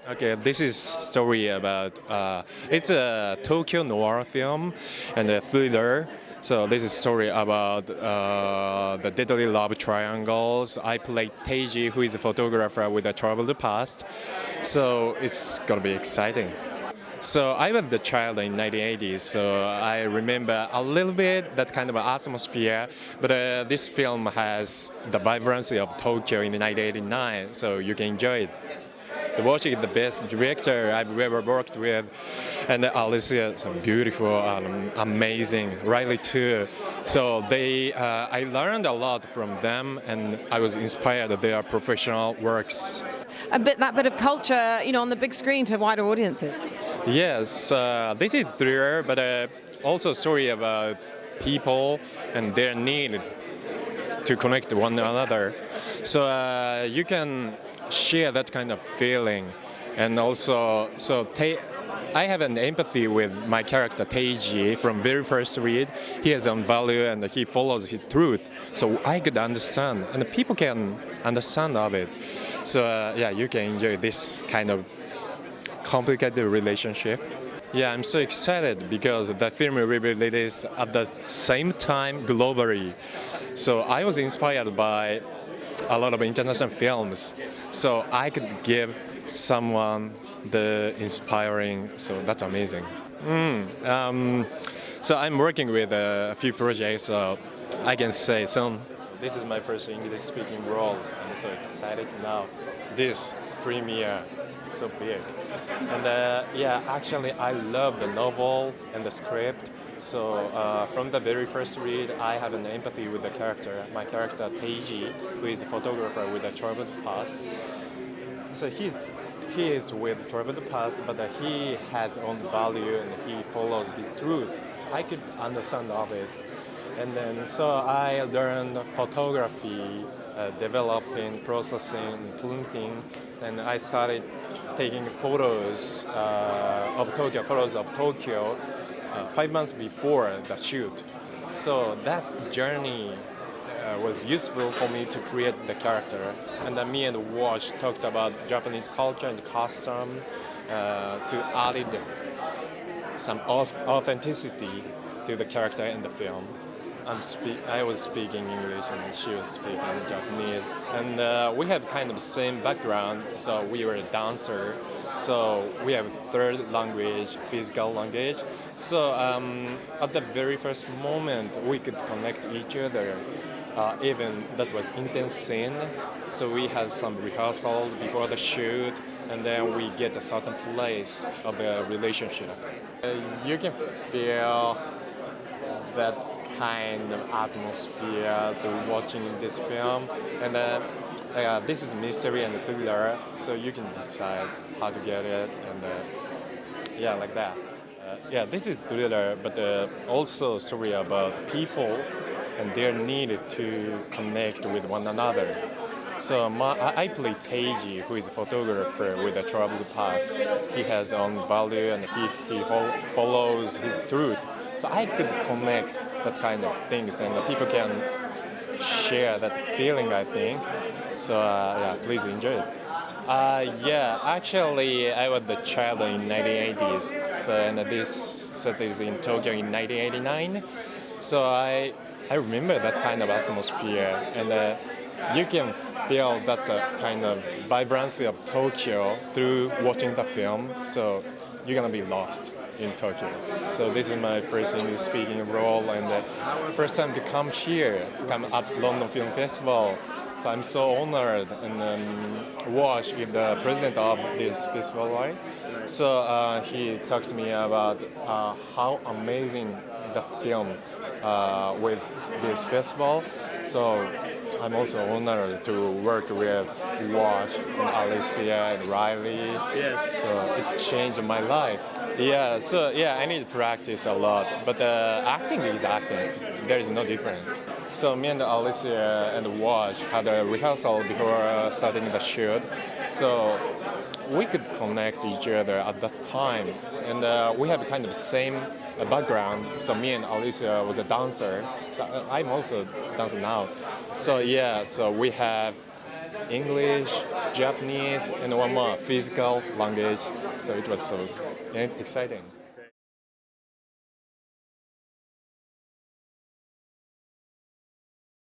Okay, this is story about it's a Tokyo noir film and a thriller. So this is story about the deadly love triangles. I play Teiji, who is a photographer with a troubled past. So it's gonna be exciting. So I was the child in 1980s, so I remember a little bit that kind of atmosphere. But this film has the vibrancy of Tokyo in 1989, so you can enjoy it. The Watch is the best director I've ever worked with, and Alicia, so beautiful, amazing, Riley too. So I learned a lot from them, and I was inspired by their professional works. That bit of culture, on the big screen to wider audiences. Yes, this is thriller, but also story about people and their need to connect to one another. So you can share that kind of feeling, and also I have an empathy with my character Teiji from very first read. He has own value and he follows his truth, so I could understand, and the people can understand of it. So yeah, you can enjoy this kind of complicated relationship. Yeah, I'm so excited because the film will be released at the same time globally. So I was inspired by a lot of international films, so I could give someone the inspiring. So that's amazing. So I'm working with a few projects. So I can say soon. This is my first English-speaking role. I'm so excited now. This premiere is so big, and yeah, actually I love the novel and the script. So from the very first read, I have an empathy with the character. My character Teiji, who is a photographer with a troubled past. So he is with troubled past, but he has own value and he follows his truth. So I could understand of it. And then so I learned photography, developing, processing, printing, and I started taking photos of Tokyo 5 months before the shoot. So that journey was useful for me to create the character. And then me and Watch talked about Japanese culture and custom to add some authenticity to the character in the film. I was speaking English and she was speaking Japanese, and we have kind of same background. So we were a dancer, so we have third language, physical language. So at the very first moment, we could connect each other. Even that was intense scene. So we had some rehearsal before the shoot, and then we get a certain place of the relationship. You can feel that kind of atmosphere through watching this film, and this is mystery and thriller, so you can decide how to get it, and yeah, like that. Yeah, this is thriller, but also story about people and their need to connect with one another. So I play Teiji, who is a photographer with a troubled past. He has own value and he follows his truth. So I could connect that kind of things, and people can share that feeling, I think. So yeah, please enjoy it. Yeah, actually, I was the child in 1980s. So and this set is in Tokyo in 1989. So I remember that kind of atmosphere, and you can feel that kind of vibrancy of Tokyo through watching the film. So you're gonna be lost in Tokyo. So this is my first English speaking role, and first time to come here, come up London Film Festival. So I'm so honored, and Watch is the president of this festival, right? So he talked to me about how amazing the film with this festival. So I'm also honored to work with Watch and Alicia and Riley. Yes. So it changed my life. Yeah, so yeah, I need to practice a lot, but acting is acting. There is no difference. So me and Alicia and Watch had a rehearsal before starting the shoot. So we could connect each other at that time, and we have kind of same background. So me and Alicia was a dancer. So I'm also dancing now. So yeah, so we have English, Japanese, and one more physical language. So it was so exciting.